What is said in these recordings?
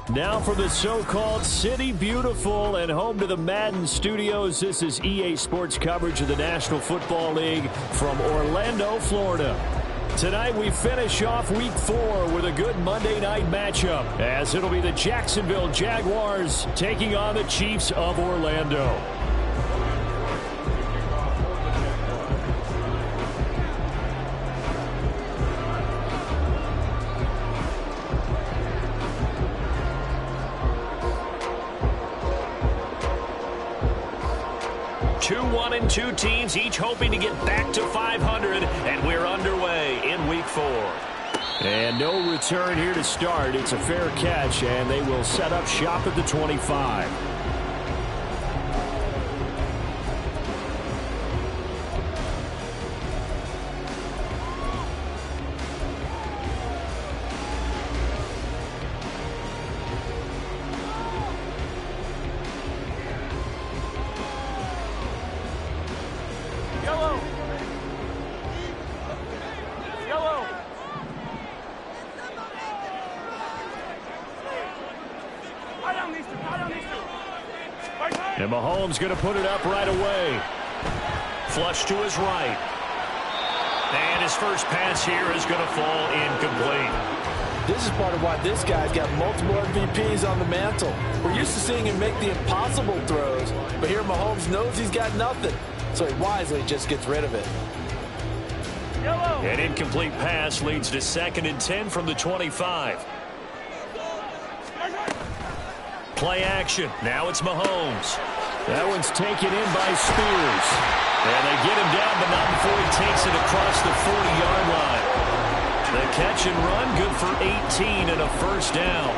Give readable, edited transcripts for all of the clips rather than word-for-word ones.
Now for the so-called City Beautiful and home to the Madden Studios. This is EA Sports coverage of the National Football League from Orlando, Florida. Tonight we finish off Week 4 with a good Monday night matchup, as it'll be the Jacksonville Jaguars taking on the Chiefs of Orlando. Two 1-2 teams, each hoping to get back to 500, and we're underway in Week 4. And no return here to start. It's a fair catch, and they will set up shop at the 25. And Mahomes going to put it up right away. Flush to his right. And his first pass here is going to fall incomplete. This is part of why this guy's got multiple MVPs on the mantle. We're used to seeing him make the impossible throws, but here Mahomes knows he's got nothing, so he wisely just gets rid of it. An incomplete pass leads to 2nd and 10 from the 25. Play action. Now it's Mahomes. That one's taken in by Spears. And they get him down, but not before he takes it across the 40-yard line. The catch and run, good for 18 and a first down.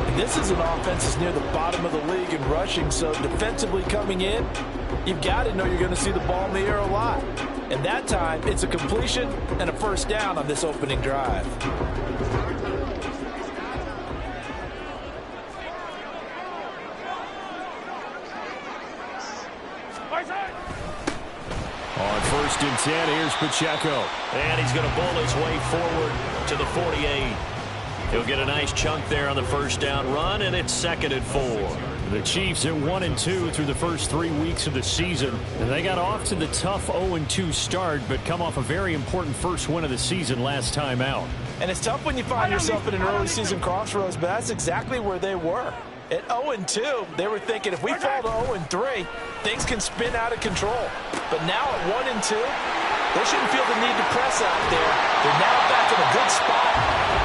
And this is an offense that's near the bottom of the league in rushing, so defensively coming in, you've got to know you're going to see the ball in the air a lot. And that time, it's a completion and a first down on this opening drive. On 1st and 10, here's Pacheco. And he's going to bowl his way forward to the 48. He'll get a nice chunk there on the first down run, and it's 2nd and 4. The Chiefs at 1-2 through the first 3 weeks of the season. And they got off to the tough 0-2 start, but come off a very important first win of the season last time out. And it's tough when you find yourself in an early season crossroads, but that's exactly where they were. At 0-2, they were thinking if we fall to 0-3, things can spin out of control. But now at 1-2, they shouldn't feel the need to press out there. They're now back in a good spot.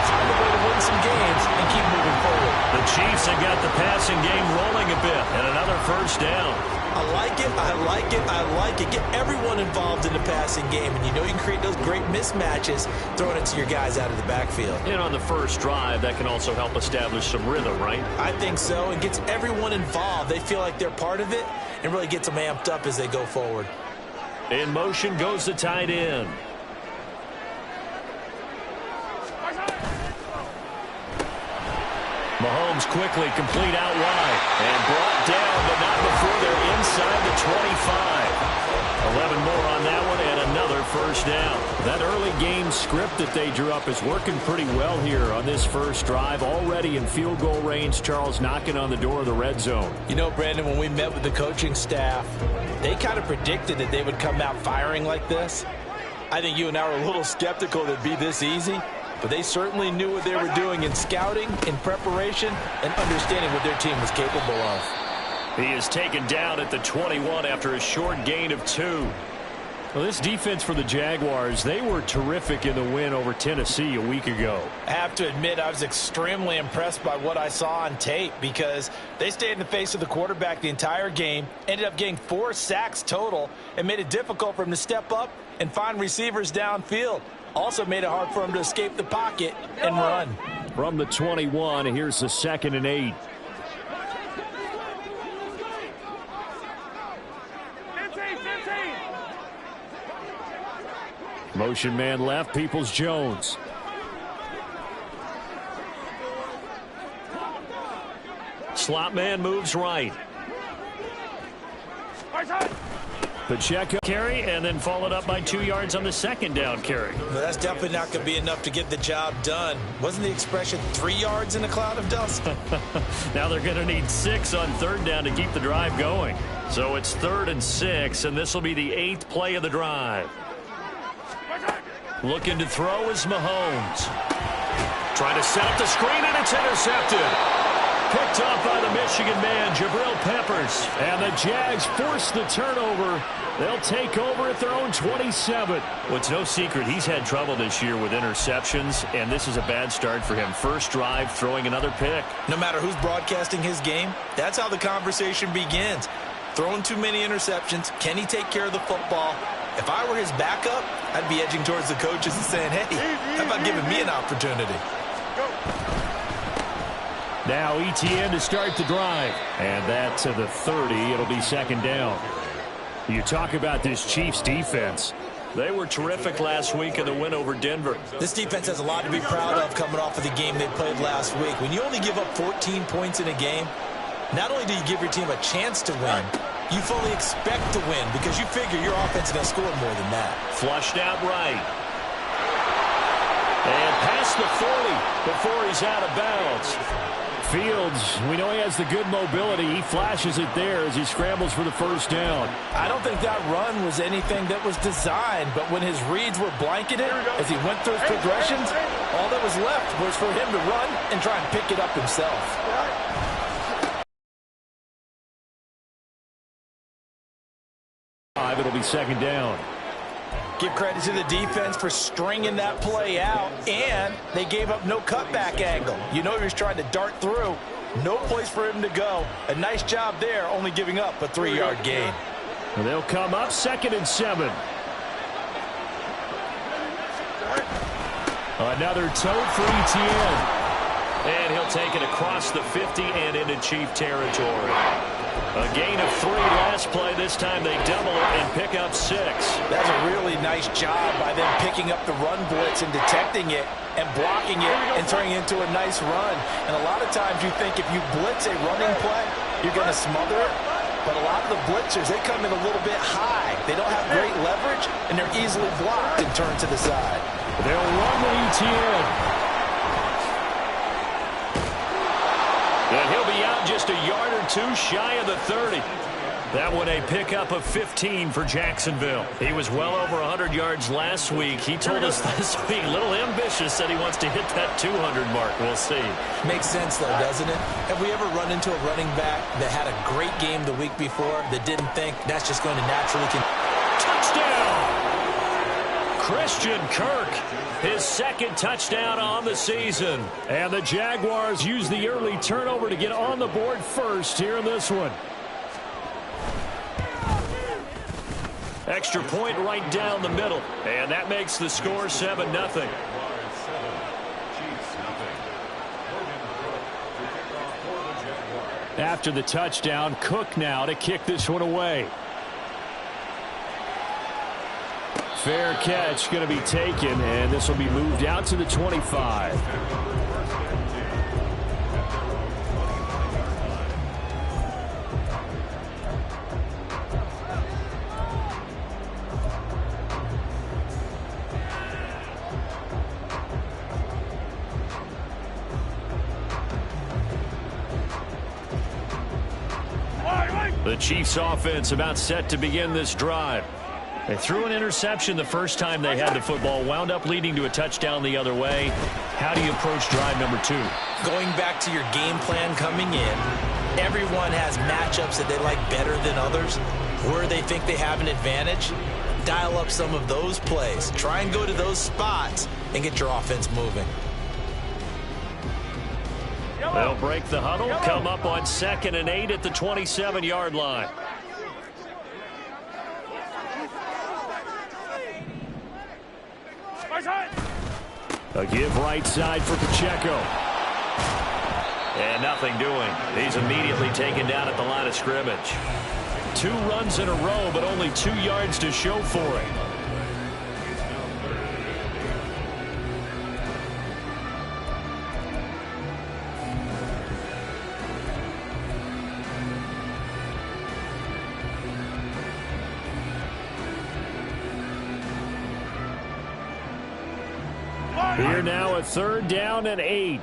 Find a way to win some games and keep moving forward. The Chiefs have got the passing game rolling a bit, and another first down. I like it, I like it, I like it. Get everyone involved in the passing game, and you know you can create those great mismatches throwing it to your guys out of the backfield. And on the first drive, that can also help establish some rhythm, right? I think so. It gets everyone involved. They feel like they're part of it and really gets them amped up as they go forward. In motion goes the tight end. Mahomes quickly complete out wide and brought down, but not before they're inside the 25. 11 more on that one and another first down. That early game script that they drew up is working pretty well here on this first drive. Already in field goal range, Charles knocking on the door of the red zone. You know, Brandon, when we met with the coaching staff, they kind of predicted that they would come out firing like this. I think you and I were a little skeptical that it'd be this easy. But they certainly knew what they were doing in scouting, in preparation, and understanding what their team was capable of. He is taken down at the 21 after a short gain of 2. Well, this defense for the Jaguars, they were terrific in the win over Tennessee a week ago. I have to admit, I was extremely impressed by what I saw on tape because they stayed in the face of the quarterback the entire game, ended up getting 4 sacks total, and made it difficult for him to step up and find receivers downfield. Also made it hard for him to escape the pocket and run. From the 21, here's the 2nd and 8. Motion man left, Peoples-Jones. Slot man moves right. Pacheco carry and then followed up by 2 yards on the second down carry. Well, that's definitely not going to be enough to get the job done. Wasn't the expression 3 yards in a cloud of dust? Now they're going to need 6 on third down to keep the drive going. So it's 3rd and 6, and this will be the 8th play of the drive. Looking to throw is Mahomes. Trying to set up the screen, and it's intercepted. Picked off by the Michigan man, Jabril Peppers. And the Jags force the turnover. They'll take over at their own 27. Well, it's no secret he's had trouble this year with interceptions, and this is a bad start for him. First drive, throwing another pick. No matter who's broadcasting his game, that's how the conversation begins. Throwing too many interceptions. Can he take care of the football? If I were his backup, I'd be edging towards the coaches and saying, hey, how about giving me an opportunity? Now ETN to start the drive. And that to the 30. It'll be 2nd down. You talk about this Chiefs defense. They were terrific last week in the win over Denver. This defense has a lot to be proud of coming off of the game they played last week. When you only give up 14 points in a game, not only do you give your team a chance to win, you fully expect to win because you figure your offense is going to score more than that. Flushed out right. And past the 40 before he's out of bounds. Fields, we know he has the good mobility. He flashes it there as he scrambles for the first down. I don't think that run was anything that was designed, but when his reads were blanketed as he went through his progressions, all that was left was for him to run and try and pick it up himself. It'll be 2nd down. Give credit to the defense for stringing that play out, and they gave up no cutback angle. You know he was trying to dart through. No place for him to go. A nice job there, only giving up a 3-yard gain. And they'll come up 2nd and 7. Another tote for ETN. And he'll take it across the 50 and into Chief territory. A gain of 3 last play. This time they double it and pick up 6. That's a really nice job by them picking up the run blitz and detecting it and blocking it and turning it into a nice run. And a lot of times you think if you blitz a running play, you're going to smother it. But a lot of the blitzers, they come in a little bit high. They don't have great leverage, and they're easily blocked and turned to the side. They'll run with ETN. And he'll be out just a yard or 2 shy of the 30. That one a pickup of 15 for Jacksonville. He was well over 100 yards last week. He told us this week, a little ambitious, said he wants to hit that 200 mark. We'll see. Makes sense, though, doesn't it? Have we ever run into a running back that had a great game the week before that didn't think that's just going to naturally touchdown! Christian Kirk, his 2nd touchdown on the season. And the Jaguars use the early turnover to get on the board first here in this one. Extra point right down the middle. And that makes the score 7-0. After the touchdown, Cook now to kick this one away. Fair catch going to be taken, and this will be moved out to the 25. The Chiefs offense about set to begin this drive. They threw an interception the first time they had the football, wound up leading to a touchdown the other way. How do you approach drive number 2? Going back to your game plan coming in, everyone has matchups that they like better than others. Where they think they have an advantage, dial up some of those plays. Try and go to those spots and get your offense moving. They'll break the huddle, come up on 2nd and 8 at the 27-yard line. A give right side for Pacheco. And nothing doing. He's immediately taken down at the line of scrimmage. 2 runs in a row, but only 2 yards to show for it. Here now a 3rd down and 8.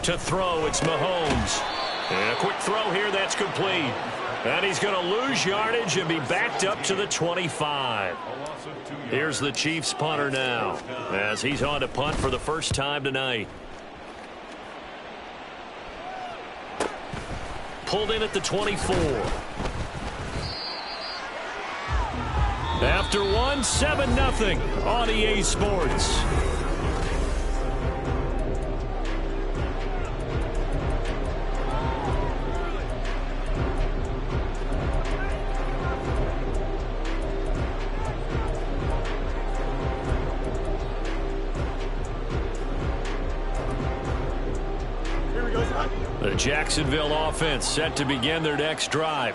To throw, it's Mahomes. And a quick throw here, that's complete. And he's going to lose yardage and be backed up to the 25. Here's the Chiefs punter now, as he's on to punt for the first time tonight. Pulled in at the 24. After one, 7-0 on EA Sports. The Jacksonville offense set to begin their next drive.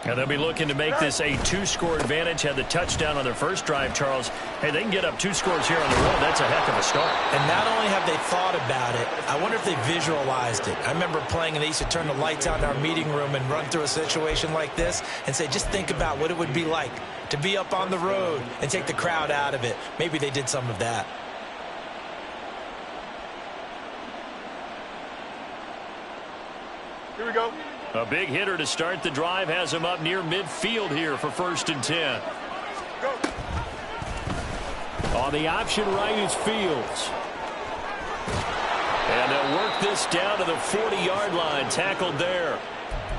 And they'll be looking to make this a 2-score advantage. Had the touchdown on their first drive, Charles. Hey, they can get up 2 scores here on the road. That's a heck of a start. And not only have they thought about it, I wonder if they visualized it. I remember playing, and they used to turn the lights out in our meeting room and run through a situation like this and say, just think about what it would be like to be up on the road and take the crowd out of it. Maybe they did some of that. Here we go. A big hitter to start the drive has him up near midfield here for 1st and 10. Go. On the option right is Fields. And they'll work this down to the 40-yard line. Tackled there.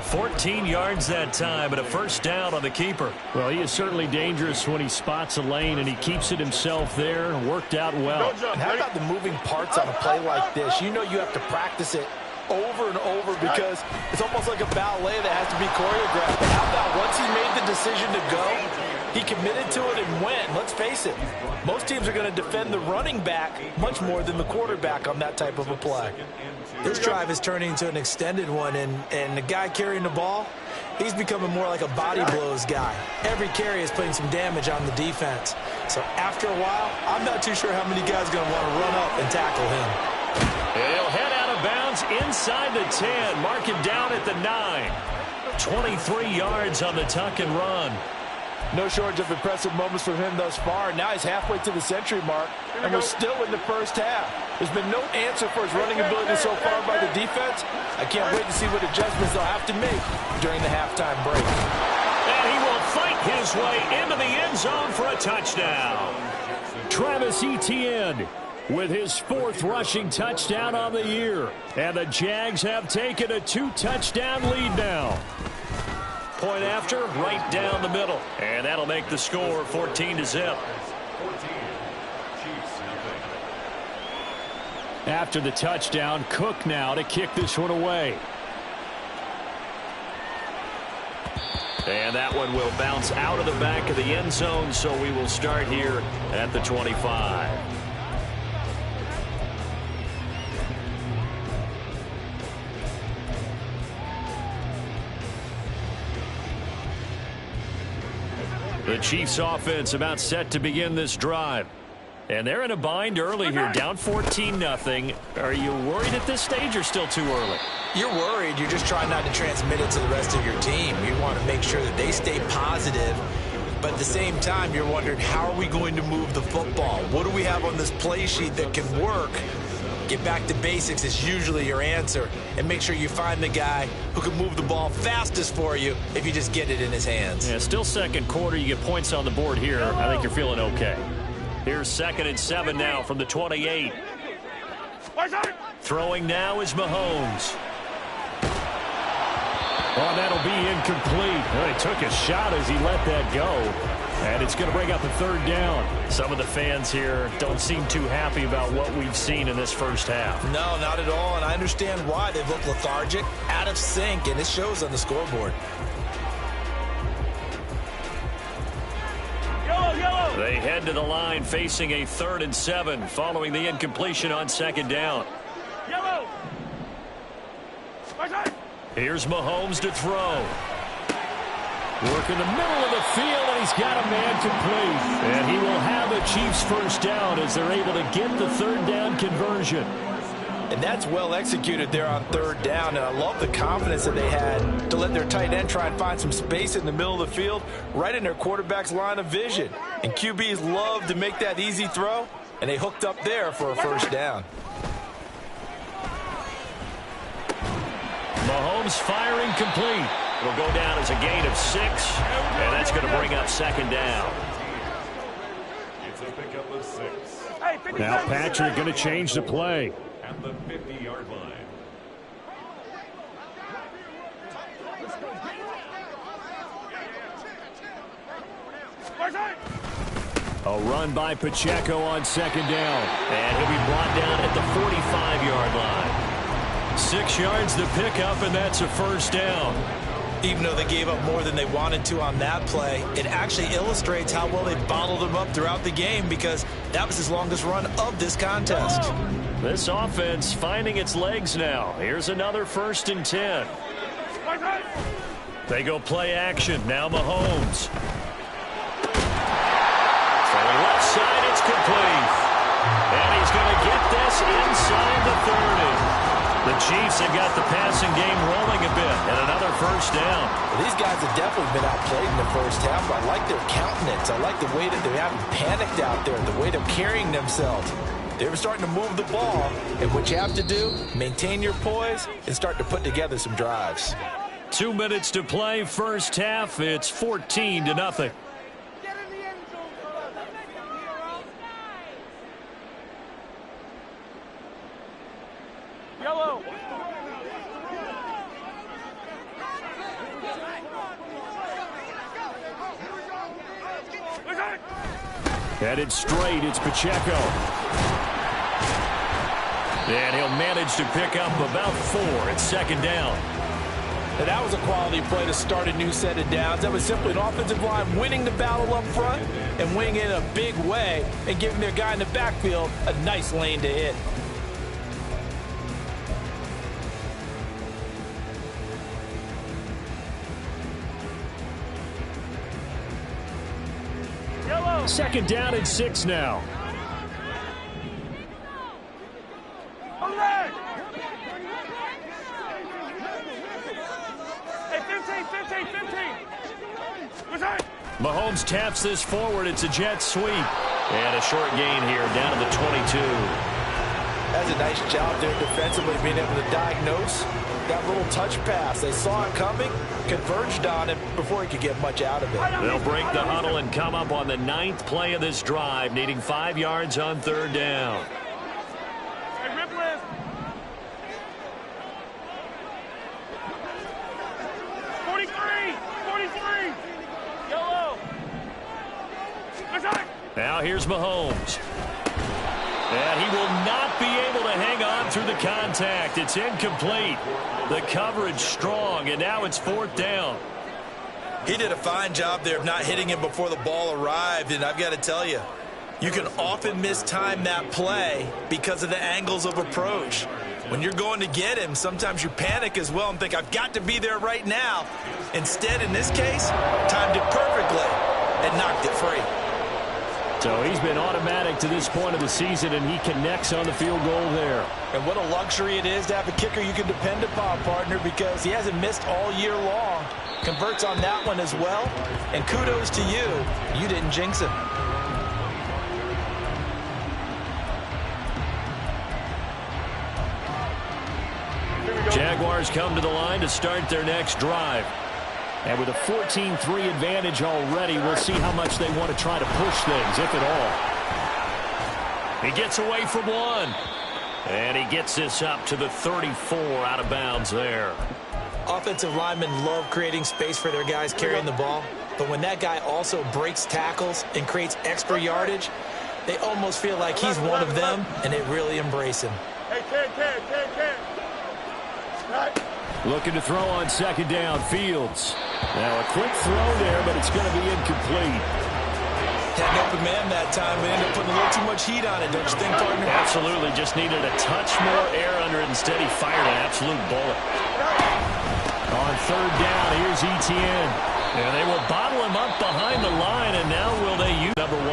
14 yards that time, but a 1st down on the keeper. Well, he is certainly dangerous when he spots a lane, and he keeps it himself there. Worked out well. And how about the moving parts on a play like this? You know you have to practice it over and over because it's almost like a ballet that has to be choreographed. But how about once he made the decision to go, he committed to it and went. Let's face it, most teams are going to defend the running back much more than the quarterback on that type of a play. This drive is turning into an extended one, and the guy carrying the ball, he's becoming more like a body blows guy. Every carry is putting some damage on the defense. So after a while, I'm not too sure how many guys are going to want to run up and tackle him. And he'll head out of bounds inside the 10. Mark him down at the 9. 23 yards on the tuck and run. No shortage of impressive moments from him thus far. Now he's halfway to the century mark, and we're still in the first half. There's been no answer for his running ability so far by the defense. I can't wait to see what adjustments they'll have to make during the halftime break. And he will fight his way into the end zone for a touchdown. Travis Etienne with his 4th rushing touchdown on the year. And the Jags have taken a 2-touchdown lead now. Point after, right down the middle. And that'll make the score 14-0. After the touchdown, Cook now to kick this one away. And that one will bounce out of the back of the end zone, so we will start here at the 25. The Chiefs offense about set to begin this drive. And they're in a bind early here, down 14-0. Are you worried at this stage or still too early? You're worried. You're just trying not to transmit it to the rest of your team. You want to make sure that they stay positive. But at the same time, you're wondering, how are we going to move the football? What do we have on this play sheet that can work? Get back to basics is usually your answer. And make sure you find the guy who can move the ball fastest for you if you just get it in his hands. Yeah, still second quarter. You get points on the board here. I think you're feeling okay. Here's 2nd and 7 now from the 28. Throwing now is Mahomes. Oh, that'll be incomplete. Well, he took a shot as he let that go. And it's going to bring up a 3rd down. Some of the fans here don't seem too happy about what we've seen in this first half. No, not at all. And I understand why. They've looked lethargic, out of sync, and it shows on the scoreboard. They head to the line facing a 3rd and 7 following the incompletion on 2nd down. Here's Mahomes to throw. Work in the middle of the field, and he's got a man complete. And he will have the Chiefs' first down as they're able to get the 3rd down conversion. And that's well executed there on third down. And I love the confidence that they had to let their tight end try and find some space in the middle of the field, right in their quarterback's line of vision. And QBs love to make that easy throw, and they hooked up there for a first down. Mahomes firing complete. It'll go down as a gain of 6, and that's going to bring up second down. It's a pickup of 6. Now Patrick going to change the play. At the 50-yard line. A run by Pacheco on second down. And he'll be brought down at the 45-yard line. 6 yards the pickup, and that's a first down. Even though they gave up more than they wanted to on that play, it actually illustrates how well they bottled them up throughout the game, because that was his longest run of this contest. This offense finding its legs now. Here's another 1st and 10. They go play action. Now Mahomes. From the left side, it's complete. And he's going to get this inside the 30. The Chiefs have got the passing game rolling a bit, and another first down. Well, these guys have definitely been outplayed in the first half. I like their countenance. I like the way that they haven't panicked out there, the way they're carrying themselves. They were starting to move the ball, and what you have to do, maintain your poise and start to put together some drives. 2 minutes to play, first half. It's 14-0. Yellow. Headed straight, it's Pacheco. And he'll manage to pick up about 4 at second down. And that was a quality play to start a new set of downs. That was simply an offensive line winning the battle up front and winning it in a big way and giving their guy in the backfield a nice lane to hit. Second down and 6 now. Hey, 15. Mahomes taps this forward. It's a jet sweep. And a short gain here down to the 22. That's a nice job there defensively, being able to diagnose that little touch pass. They saw it coming, converged on it before he could get much out of it. They'll break the huddle and come up on the 9th play of this drive, needing 5 yards on third down. Hey, rip list. 43. Yellow. Now here's Mahomes. And he will not be able to hang on through the contact. It's incomplete. The coverage strong, and now it's 4th down. He did a fine job there of not hitting him before the ball arrived, and I've got to tell you, you can often mistime that play because of the angles of approach. When you're going to get him, sometimes you panic as well and think, I've got to be there right now. Instead, in this case, timed it perfectly and knocked it free. So he's been automatic to this point of the season, and he connects on the field goal there. And what a luxury it is to have a kicker you can depend upon, partner, because he hasn't missed all year long. Converts on that one as well. And kudos to you. You didn't jinx him. Jaguars come to the line to start their next drive. And with a 14-3 advantage already, we'll see how much they want to try to push things, if at all. He gets away from one. And he gets this up to the 34 out of bounds there. Offensive linemen love creating space for their guys carrying the ball. But when that guy also breaks tackles and creates extra yardage, they almost feel like he's one of them, and they really embrace him. Hey, Ken. Right. Looking to throw on second down, Fields. Now a quick throw there, but it's going to be incomplete. Had an open man that time, but ended up putting a little too much heat on it, don't you think, partner? Absolutely. Just needed a touch more air under it. Instead, he fired an absolute bullet. On third down, here's Etienne. And they will bottle him up behind the line, and now will they use number 1.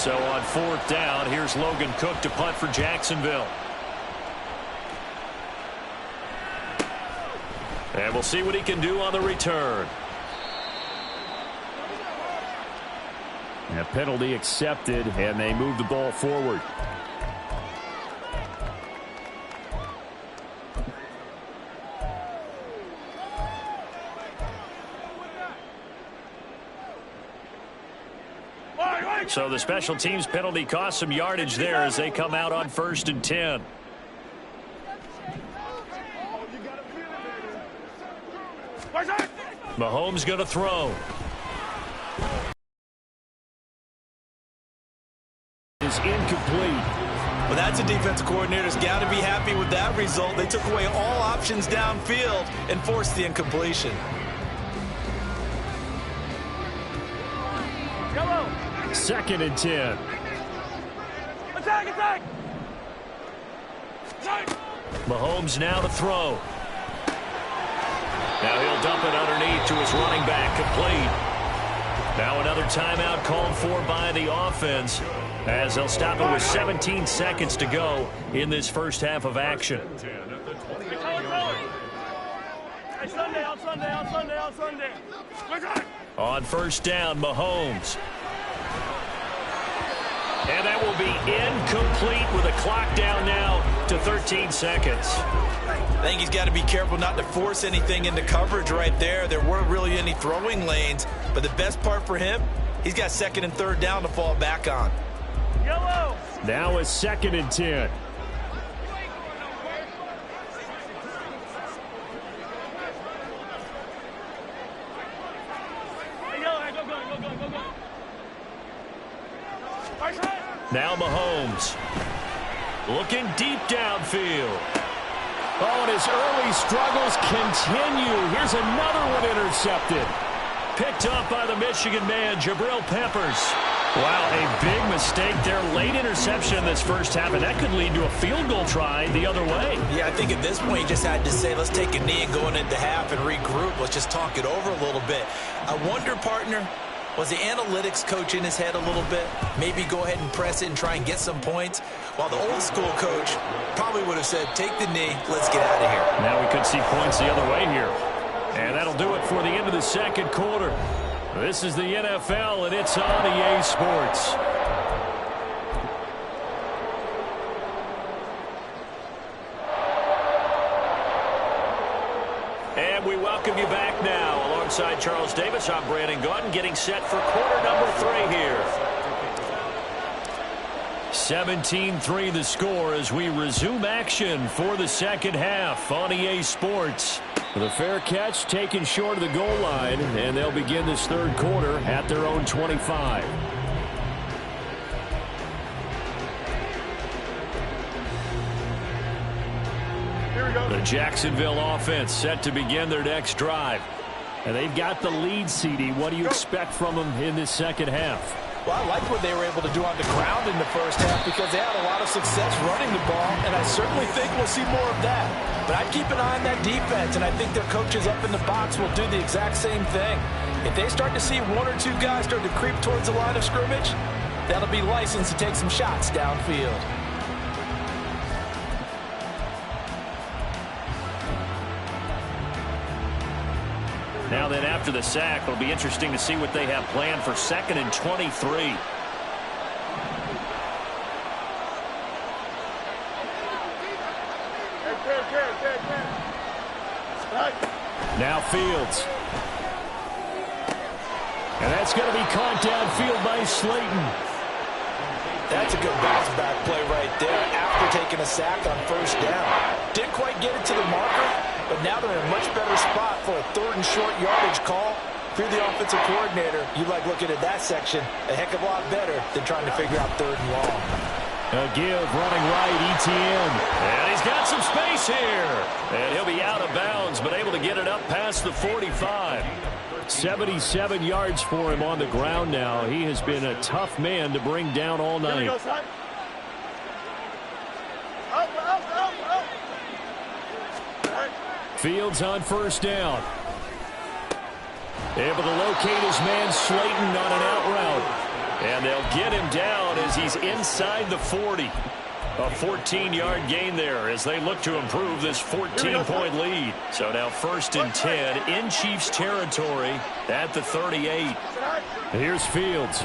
So on fourth down, here's Logan Cook to punt for Jacksonville. And we'll see what he can do on the return. And a penalty accepted, and they move the ball forward. So the special teams penalty cost some yardage there as they come out on 1st and 10. Mahomes going to throw. Is incomplete. Well, that's a defensive coordinator's got to be happy with that result. They took away all options downfield and forced the incompletion. Yellow. 2nd and 10. Attack, attack. Mahomes now to throw. Now he'll dump it underneath to his running back, complete. Now another timeout called for by the offense as they'll stop it with 17 seconds to go in this first half of action. Hey, Sunday, on Sunday, on Sunday, on Sunday. On 1st down, Mahomes. And that will be incomplete with a clock down now to 13 seconds. I think he's got to be careful not to force anything into coverage right there. There weren't really any throwing lanes, but the best part for him, he's got 2nd and 3rd down to fall back on. Yellow. Now a 2nd and 10. Hey, yellow, hey, go. Now Mahomes. Looking deep downfield. Oh, and his early struggles continue. Here's another one intercepted. Picked up by the Michigan man, Jabril Peppers. Wow, a big mistake there. Late interception in this first half, and that could lead to a field goal try the other way. Yeah, I think at this point you just had to say, let's take a knee and go into half and regroup. Let's just talk it over a little bit. I wonder, partner, was the analytics coach in his head a little bit? Maybe go ahead and press it and try and get some points? While the old school coach probably would have said, take the knee, let's get out of here. Now we could see points the other way here. And that'll do it for the end of the second quarter. This is the NFL, and it's on EA Sports. And we welcome you back now. Alongside Charles Davis, I'm Brandon Gaudin, getting set for quarter number 3 here. 17-3 the score as we resume action for the second half on EA Sports. The fair catch taken short of the goal line, and they'll begin this third quarter at their own 25. Here we go. The Jacksonville offense set to begin their next drive. And they've got the lead, CD. What do you expect from them in this second half? Well, I like what they were able to do on the ground in the first half because they had a lot of success running the ball, and I certainly think we'll see more of that. But I'd keep an eye on that defense, and I think their coaches up in the box will do the exact same thing. If they start to see 1 or 2 guys start to creep towards the line of scrimmage, that'll be licensed to take some shots downfield. Now then, after the sack, it'll be interesting to see what they have planned for 2nd and 23. Now Fields. And that's going to be caught downfield by Slayton. That's a good bounce-back play right there after taking a sack on 1st down. Didn't quite get it to the marker, but now they're in a much better spot for a 3rd and short yardage call. If you're the offensive coordinator, you like looking at that section a heck of a lot better than trying to figure out 3rd and long. A give running right, Etienne. And he's got some space here. And he'll be out of bounds, but able to get it up past the 45. 77 yards for him on the ground now. He has been a tough man to bring down all night. Fields on 1st down. Able to locate his man Slayton on an out route. And they'll get him down as he's inside the 40. A 14-yard gain there as they look to improve this 14-point lead. So now 1st and 10 in Chiefs territory at the 38. Here's Fields.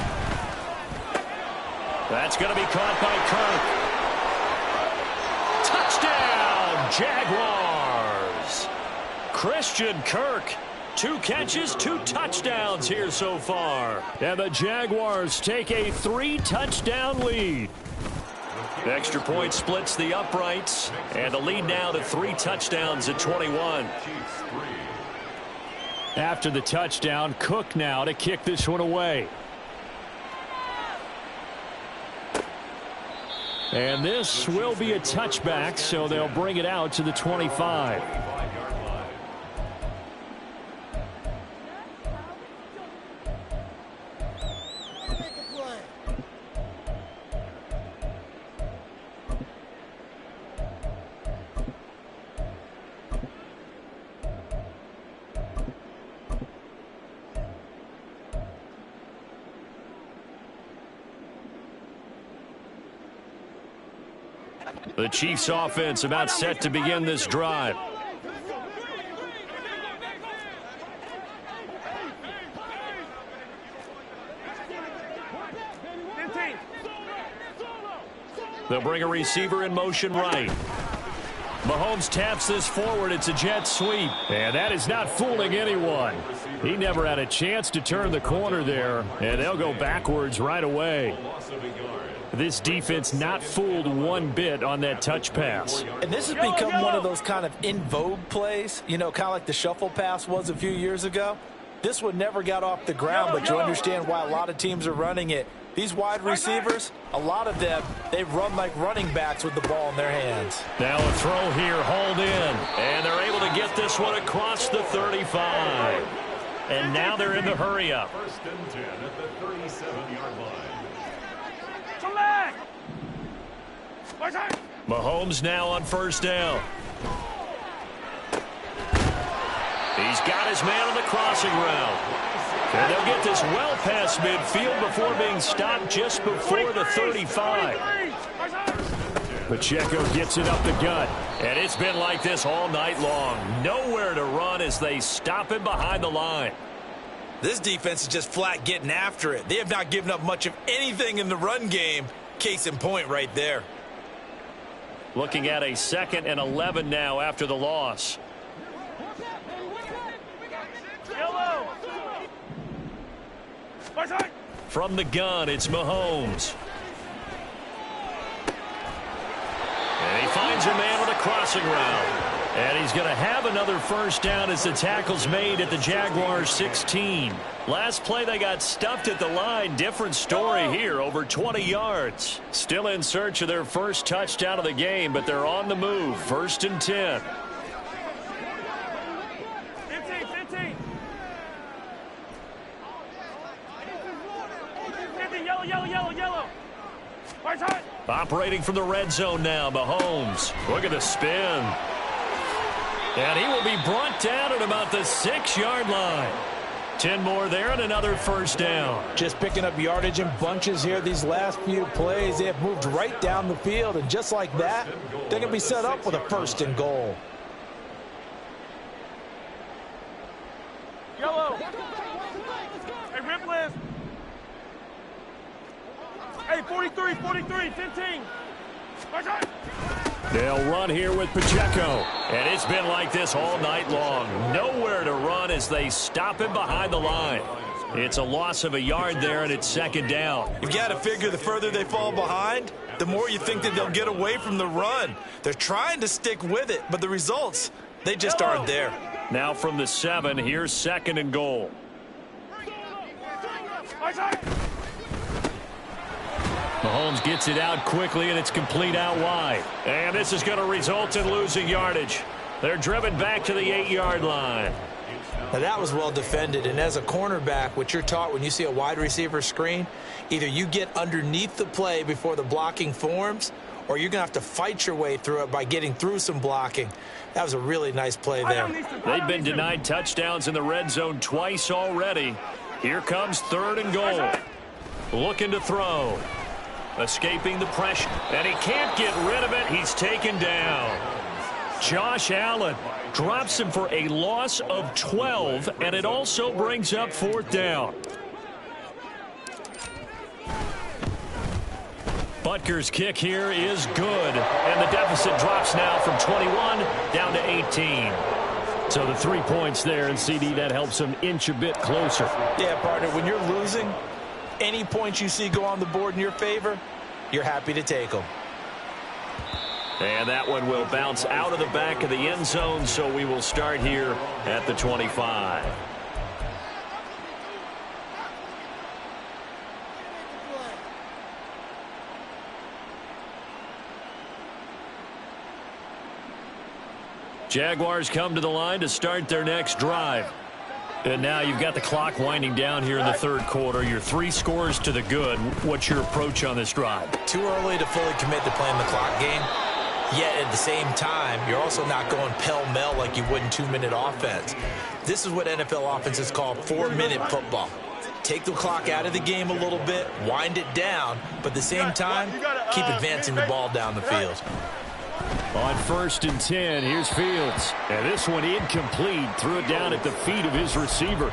That's going to be caught by Kirk. Touchdown, Jaguars. Christian Kirk. 2 catches, 2 touchdowns here so far. And the Jaguars take a 3-touchdown lead. Extra point splits the uprights, and the lead now to 3 touchdowns at 21. After the touchdown, Cook now to kick this one away. And this will be a touchback, so they'll bring it out to the 25. The Chiefs offense about set to begin this drive. They'll bring a receiver in motion right. Mahomes taps this forward. It's a jet sweep. And that is not fooling anyone. He never had a chance to turn the corner there, and they'll go backwards right away. This defense not fooled one bit on that touch pass. And this has become one of those kind of in vogue plays, you know, kind of like the shuffle pass was a few years ago. This one never got off the ground, but you understand why a lot of teams are running it. These wide receivers, a lot of them, they run like running backs with the ball in their hands. Now a throw here, hauled in. And they're able to get this one across the 35. And now they're in the hurry up. 1st and 10 at the 37-yard line. Mahomes now on 1st down. He's got his man on the crossing route. And they'll get this well past midfield before being stopped just before the 35. Pacheco gets it up the gut. And it's been like this all night long. Nowhere to run as they stop him behind the line. This defense is just flat getting after it. They have not given up much of anything in the run game. Case in point right there. Looking at a 2nd and 11 now after the loss. From the gun, it's Mahomes. And he finds a man with a crossing route. And he's going to have another 1st down as the tackle's made at the Jaguars 16. Last play they got stuffed at the line. Different story here, over 20 yards. Still in search of their 1st touchdown of the game, but they're on the move. 1st and 10. 15. Yellow. Operating from the red zone now, Mahomes. Look at the spin. And he will be brought down at about the 6-yard line. 10 more there and another 1st down. Just picking up yardage in bunches here these last few plays. They have moved right down the field, and just like that, they can be set up with a 1st and goal. Yellow. Hey, rip list. Hey, 43, 15. They'll run here with Pacheco. And it's been like this all night long. Nowhere to run as they stop him behind the line. It's a loss of a yard there, and it's 2nd down. You've got to figure the further they fall behind, the more you think that they'll get away from the run. They're trying to stick with it, but the results, they just aren't there. Now from the 7, here's 2nd and goal. Mahomes gets it out quickly, and it's complete out wide. And this is going to result in losing yardage. They're driven back to the 8-yard line. Now that was well defended, and as a cornerback, what you're taught when you see a wide receiver screen, either you get underneath the play before the blocking forms, or you're going to have to fight your way through it by getting through some blocking. That was a really nice play there. They've been denied touchdowns in the red zone twice already. Here comes 3rd and goal. Looking to throw. escaping the pressure. And he can't get rid of it. He's taken down. Josh Allen drops him for a loss of 12, and it also brings up 4th down. Butker's kick here is good, and the deficit drops now from 21 down to 18. So the 3 points there, and CD, that helps him inch a bit closer. Yeah, partner, when you're losing, any points you see go on the board in your favor, you're happy to take them. And that one will bounce out of the back of the end zone, so we will start here at the 25. Jaguars come to the line to start their next drive. And now you've got the clock winding down here in the 3rd quarter. Your 3 scores to the good. What's your approach on this drive? Too early to fully commit to playing the clock game. Yet at the same time, you're also not going pell-mell like you would in 2-minute offense. This is what NFL offenses call 4-minute football. Take the clock out of the game a little bit, wind it down, but at the same time, keep advancing the ball down the field. On 1st and 10, here's Fields. And this one incomplete. Threw it down at the feet of his receiver.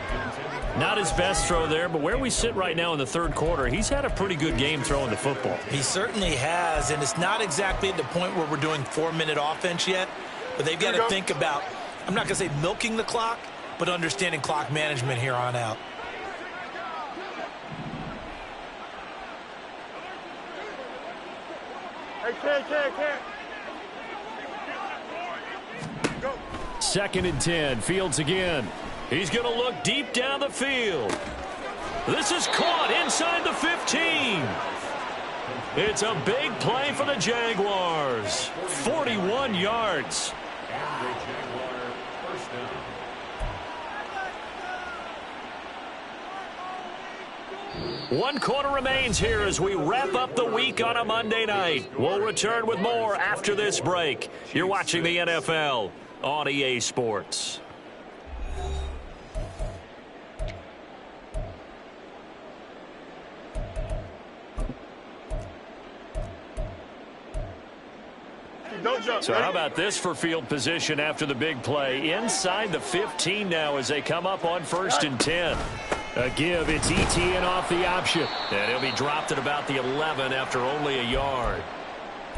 Not his best throw there, but where we sit right now in the 3rd quarter, he's had a pretty good game throwing the football. He certainly has, and it's not exactly at the point where we're doing 4-minute offense yet, but they've got to think about, I'm not going to say milking the clock, but understanding clock management here on out. Can't. 2nd and 10, Fields again. He's going to look deep down the field. This is caught inside the 15. It's a big play for the Jaguars. 41 yards. One quarter remains here as we wrap up the week on a Monday night. We'll return with more after this break. You're watching the NFL on EA Sports. So how about this for field position after the big play? Inside the 15 now as they come up on 1st and 10. A give, it's ETN off the option. And he'll be dropped at about the 11 after only a yard.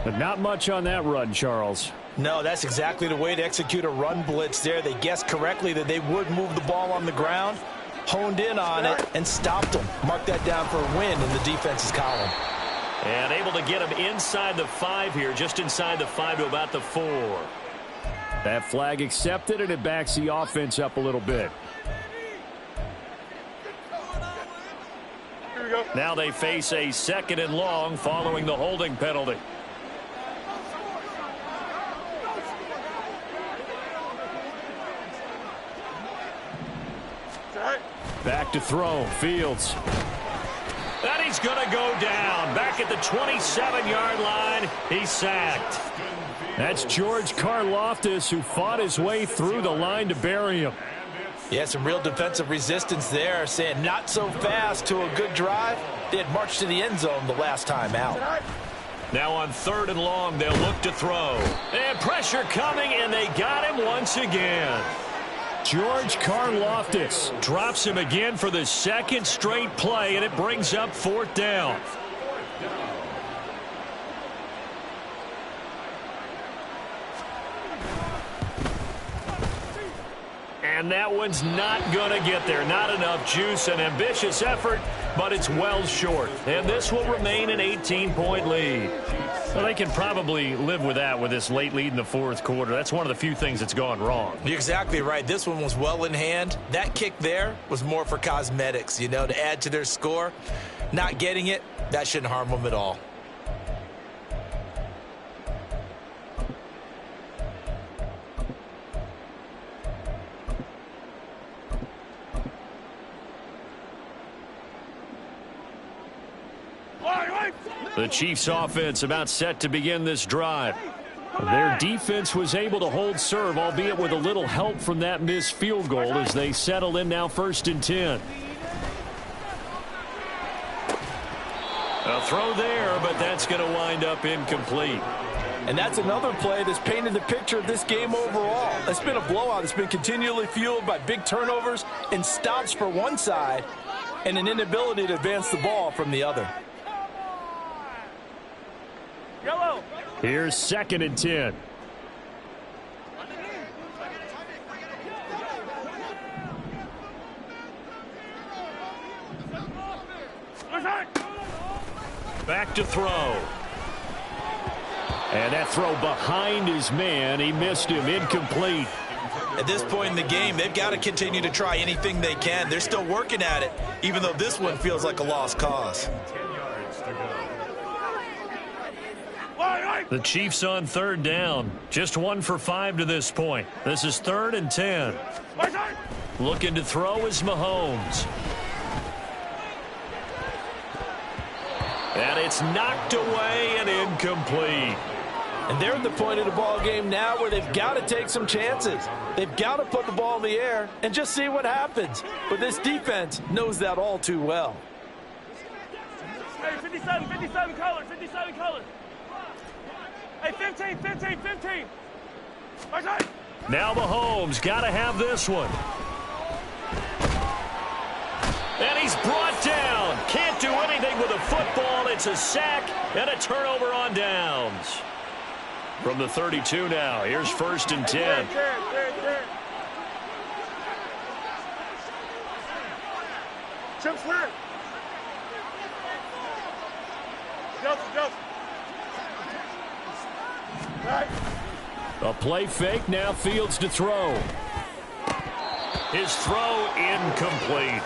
But not much on that run, Charles. No, that's exactly the way to execute a run blitz there. They guessed correctly that they would move the ball on the ground, honed in on it, and stopped them. Mark that down for a win in the defense's column. And able to get him inside the 5 here, just inside the 5 to about the 4. That flag accepted, and it backs the offense up a little bit. Now they face a 2nd and long following the holding penalty. Back to throw, Fields. And he's going to go down. Back at the 27-yard line, he's sacked. That's George Karlaftis, who fought his way through the line to bury him. Yeah, some real defensive resistance there, saying not so fast to a good drive. They had marched to the end zone the last time out. Now on 3rd and long, they'll look to throw. And pressure coming, and they got him once again. George Karlaftis drops him again for the 2nd straight play, and it brings up 4th down. And that one's not going to get there. Not enough juice. An ambitious effort, but it's well short. And this will remain an 18-point lead. Well, they can probably live with that with this late lead in the 4th quarter. That's one of the few things that's gone wrong. You're exactly right. This one was well in hand. That kick there was more for cosmetics, you know, to add to their score. Not getting it, that shouldn't harm them at all. The Chiefs offense about set to begin this drive. Their defense was able to hold serve, albeit with a little help from that missed field goal as they settle in now 1st and 10. A throw there, but that's going to wind up incomplete. And that's another play that's painted the picture of this game overall. It's been a blowout. It's been continually fueled by big turnovers and stops for one side and an inability to advance the ball from the other. Yellow. Here's 2nd and 10. Back to throw. And that throw behind his man. He missed him. Incomplete. At this point in the game, they've got to continue to try anything they can. They're still working at it, even though this one feels like a lost cause. The Chiefs on 3rd down. Just 1 for 5 to this point. This is 3rd and 10. Looking to throw is Mahomes. And it's knocked away and incomplete. And they're at the point of the ball game now where they've got to take some chances. They've got to put the ball in the air and just see what happens. But this defense knows that all too well. Hey, 57 colors, 57 colors. Hey, 15. Now Mahomes got to have this one. And he's brought down. Can't do anything with a football. It's a sack and a turnover on downs. From the 32 now, here's 1st and 10. Chips hurt. Justin. Right. A play fake. Now Fields to throw. His throw incomplete.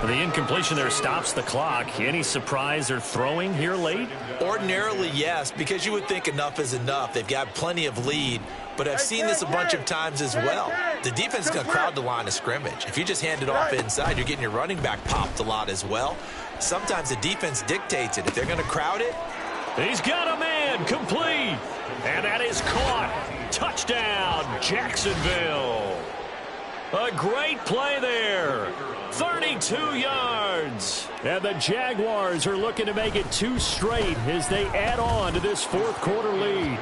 The incompletion there stops the clock. Any surprise they're throwing here late? Ordinarily, yes, because you would think enough is enough. They've got plenty of lead, but I've seen this a bunch of times as well. The defense is going to crowd the line of scrimmage. If you just hand it off inside, you're getting your running back popped a lot as well. Sometimes the defense dictates it. If they're going to crowd it. He's got a man, complete. And that is caught. Touchdown, Jacksonville. A great play there. 32 yards. And the Jaguars are looking to make it 2 straight as they add on to this 4th quarter lead.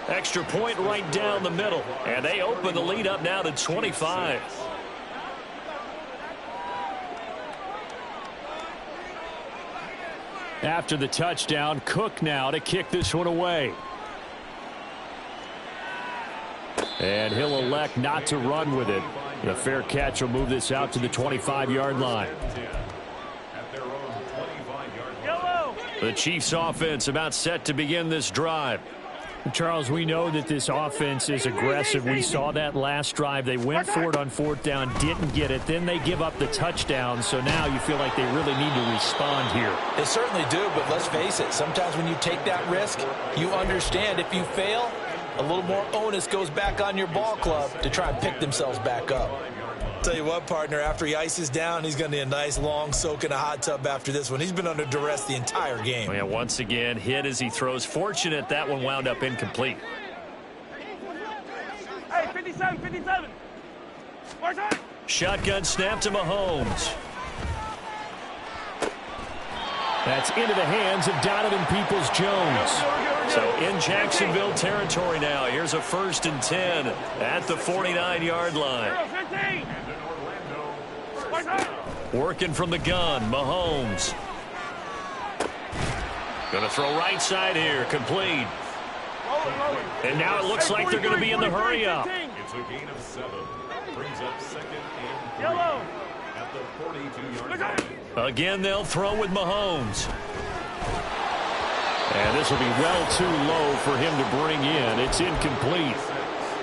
Extra point right down the middle. And they open the lead up now to 25. After the touchdown, Cook now to kick this one away. And he'll elect not to run with it. The fair catch will move this out to the 25-yard line. The Chiefs offense about set to begin this drive. Charles, we know that this offense is aggressive. We saw that last drive. They went for it on 4th down, didn't get it. Then they give up the touchdown. So now you feel like they really need to respond here. They certainly do, but let's face it. Sometimes when you take that risk, you understand if you fail, a little more onus goes back on your ball club to try and pick themselves back up. Tell you what, partner, after he ices down, he's going to need a nice long soak in a hot tub after this one. He's been under duress the entire game. Yeah, once again, hit as he throws. Fortunate that one wound up incomplete. Hey, 57. Shotgun snap to Mahomes. That's into the hands of Donovan Peoples-Jones. So in Jacksonville territory now. Here's a 1st and 10 at the 49-yard line. Working from the gun, Mahomes. Going to throw right side here, complete. And now it looks like they're going to be in the hurry up. It's a gain of 7. Brings up 2nd and 3 Yellow. at the 42-yard line. Again, they'll throw with Mahomes. And this will be well too low for him to bring in. It's incomplete.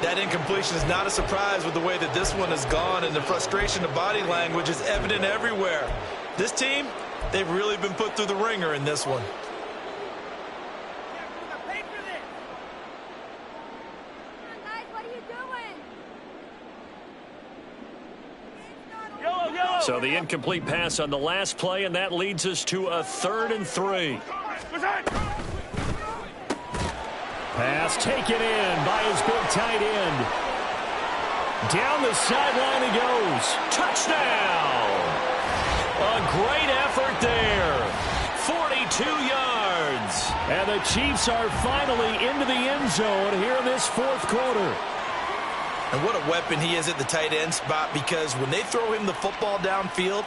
That incompletion is not a surprise with the way that this one has gone, and the frustration of body language is evident everywhere. This team, they've really been put through the ringer in this one. So the incomplete pass on the last play, and that leads us to a 3rd and 3. Pass taken in by his big tight end. Down the sideline he goes. Touchdown! A great effort there. 2 yards. And the Chiefs are finally into the end zone here in this fourth quarter. And what a weapon he is at the tight end spot, because when they throw him the football downfield,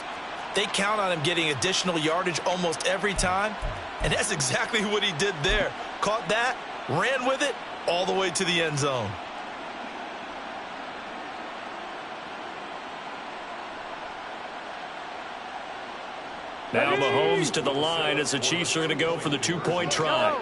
they count on him getting additional yardage almost every time. And that's exactly what he did there. Caught that, ran with it, all the way to the end zone. Now Mahomes to the line as the Chiefs are going to go for the 2-point try.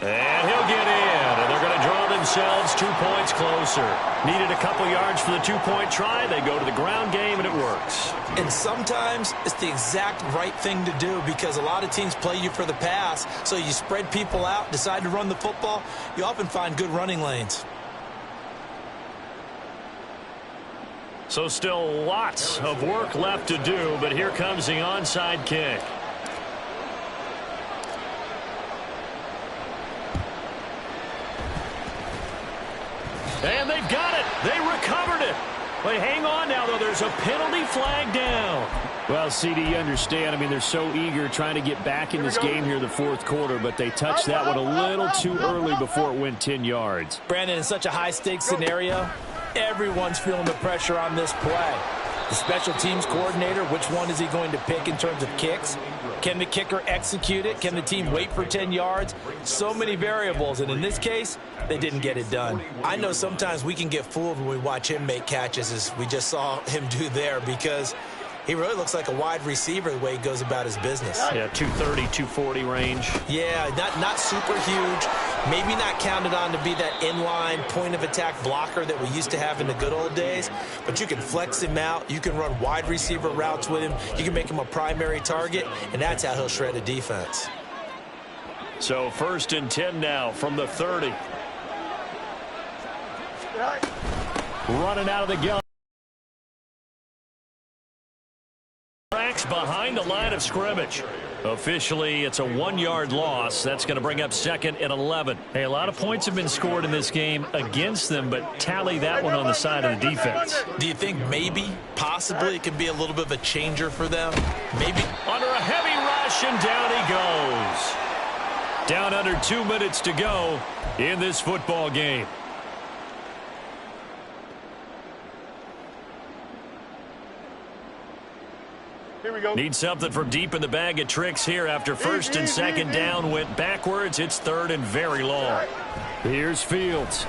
And he'll get in, and they're going to draw themselves 2 points closer. Needed a couple yards for the 2-point try. They go to the ground game, and it works. And sometimes it's the exact right thing to do, because a lot of teams play you for the pass, so you spread people out, decide to run the football. You often find good running lanes. So still lots of work left to do, but here comes the onside kick. And they've got it. They recovered it. But hang on now, though. There's a penalty flag down. Well, CD, you understand. I mean, they're so eager trying to get back in this game here in the fourth quarter, but they touched that one a little too early before it went 10 yards. Brandon, in such a high-stakes scenario, everyone's feeling the pressure on this play. The special teams coordinator, which one is he going to pick in terms of kicks? Can the kicker execute it? Can the team wait for 10 yards? So many variables, and in this case, they didn't get it done. I know sometimes we can get fooled when we watch him make catches, as we just saw him do there, because he really looks like a wide receiver the way he goes about his business. Yeah, 230, 240 range. Yeah, not super huge. Maybe not counted on to be that inline point-of-attack blocker that we used to have in the good old days. But you can flex him out. You can run wide receiver routes with him. You can make him a primary target, and that's how he'll shred a defense. So 1st and 10 now from the 30. Running out of the gun. Tracks behind the line of scrimmage. Officially, it's a 1-yard loss. That's going to bring up 2nd and 11. Hey, a lot of points have been scored in this game against them, but tally that one on the side of the defense. Do you think maybe, possibly, it could be a little bit of a changer for them? Maybe. Under a heavy rush, and down he goes. Down under 2 minutes to go in this football game. Here we go. Need something from deep in the bag of tricks here after 1st and 2nd down went backwards. It's 3rd and very long. Here's Fields.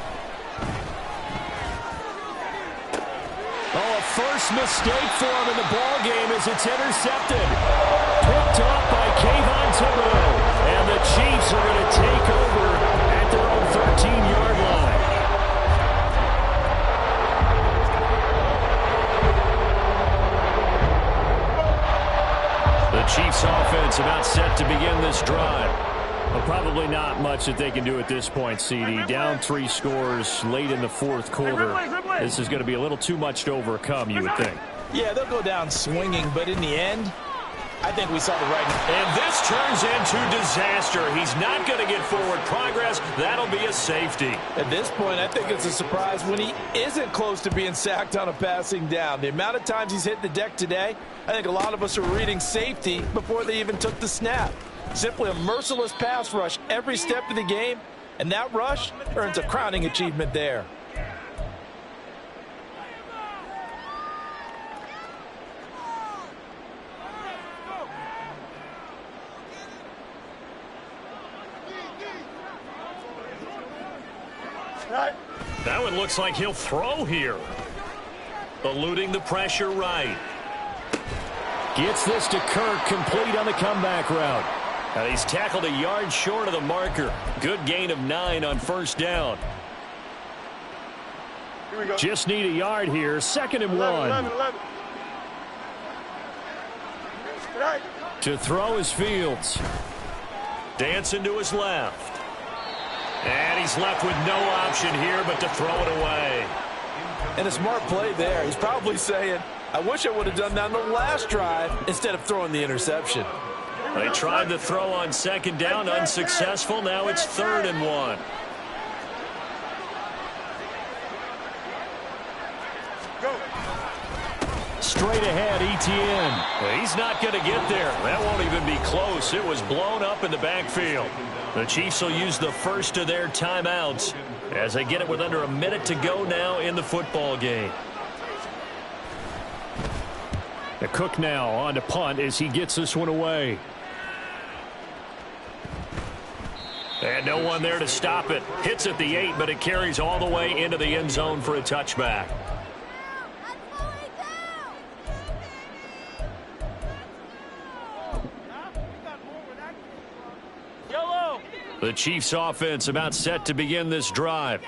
Oh, a first mistake for him in the ball game as it's intercepted. Picked off by Kayvon Thibodeaux. And the Chiefs are going to take over at their own 13-yard line. The Chiefs offense about set to begin this drive. Well, probably not much that they can do at this point, CD. Down 3 scores late in the fourth quarter. This is going to be a little too much to overcome, you would think. Yeah, they'll go down swinging, but in the end, I think we saw the right. And this turns into disaster. He's not going to get forward progress. That'll be a safety. At this point, I think it's a surprise when he isn't close to being sacked on a passing down. The amount of times he's hit the deck today, I think a lot of us are reading safety before they even took the snap. Simply a merciless pass rush every step of the game, and that rush earns a crowning achievement there. That one looks like he'll throw here. Eluding the pressure right. Gets this to Kirk, complete on the comeback route. He's tackled a yard short of the marker. Good gain of 9 on 1st down. Here we go. Just need a yard here. 2nd and 1. 11. Right. To throw is Fields. Dancing to his left. And he's left with no option here but to throw it away. And a smart play there. He's probably saying, I wish I would have done that on the last drive instead of throwing the interception. They tried to throw on 2nd down, unsuccessful. Now it's 3rd and 1. straight ahead, Etienne. He's not going to get there. That won't even be close. It was blown up in the backfield. The Chiefs will use the first of their timeouts as they get it with under a minute to go now in the football game. The Cook now on to punt as he gets this one away. And no one there to stop it. Hits at the 8, but it carries all the way into the end zone for a touchback. The Chiefs offense about set to begin this drive.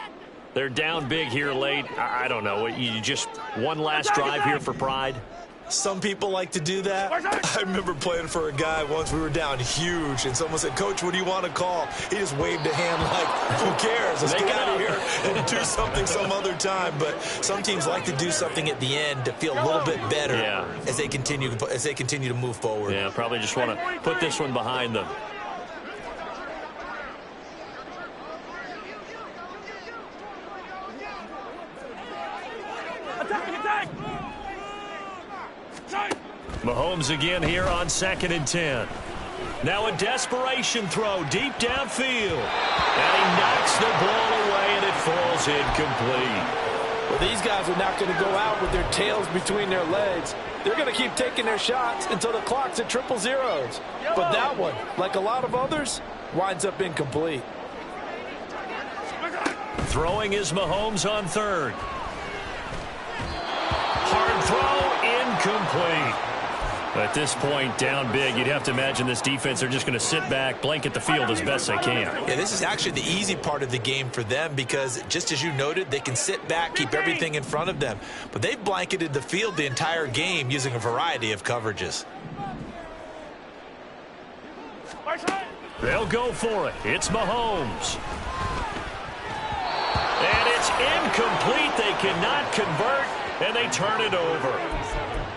They're down big here late. I don't know. You just one last drive here for pride? Some people like to do that. I remember playing for a guy once. We were down huge, and someone said, "Coach, what do you want to call?" He just waved a hand like, "Who cares? Let's get out of here and do something some other time." But some teams like to do something at the end to feel a little bit better as they continue to move forward. Yeah, probably just want to put this one behind them. Mahomes again here on 2nd and 10. Now a desperation throw deep downfield. And he knocks the ball away, and it falls incomplete. Well, these guys are not going to go out with their tails between their legs. They're going to keep taking their shots until the clock's at 0-0. But that one, like a lot of others, winds up incomplete. Throwing is Mahomes on 3rd. Hard throw, incomplete. At this point, down big, you'd have to imagine this defense, they're just going to sit back, blanket the field as best they can. Yeah, this is actually the easy part of the game for them because, just as you noted, they can sit back, keep everything in front of them. But they've blanketed the field the entire game using a variety of coverages. They'll go for it. It's Mahomes. And it's incomplete. They cannot convert, and they turn it over.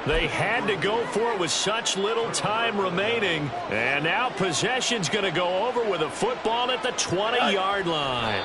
They had to go for it with such little time remaining. And now possession's going to go over with a football at the 20-yard line.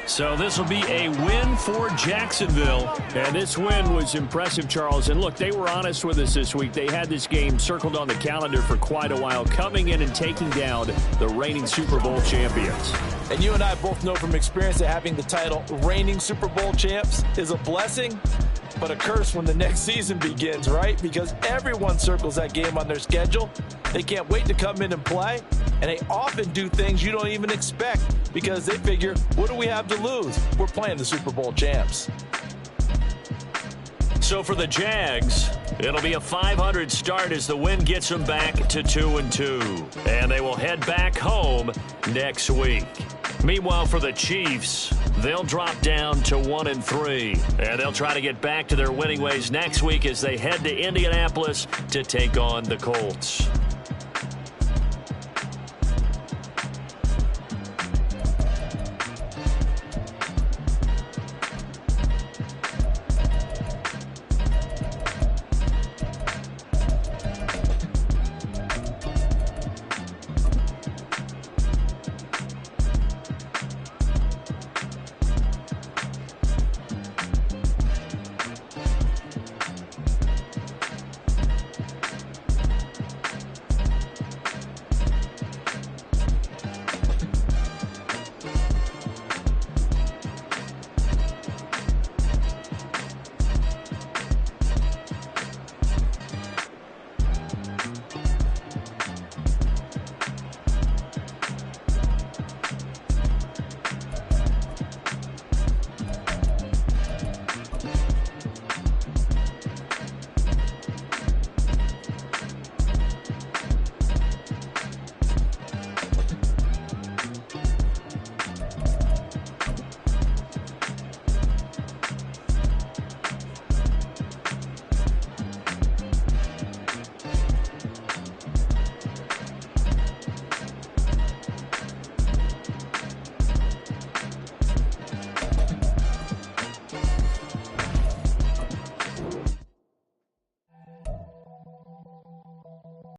So this will be a win for Jacksonville. And this win was impressive, Charles. And look, they were honest with us this week. They had this game circled on the calendar for quite a while, coming in and taking down the reigning Super Bowl champions. And you and I both know from experience that having the title reigning Super Bowl champs is a blessing, but a curse when the next season begins, right? Because everyone circles that game on their schedule. They can't wait to come in and play, and they often do things you don't even expect because they figure, what do we have to lose? We're playing the Super Bowl champs. So for the Jags, it'll be a 500 start as the win gets them back to 2-2. And they will head back home next week. Meanwhile, for the Chiefs, they'll drop down to 1-3. And they'll try to get back to their winning ways next week as they head to Indianapolis to take on the Colts.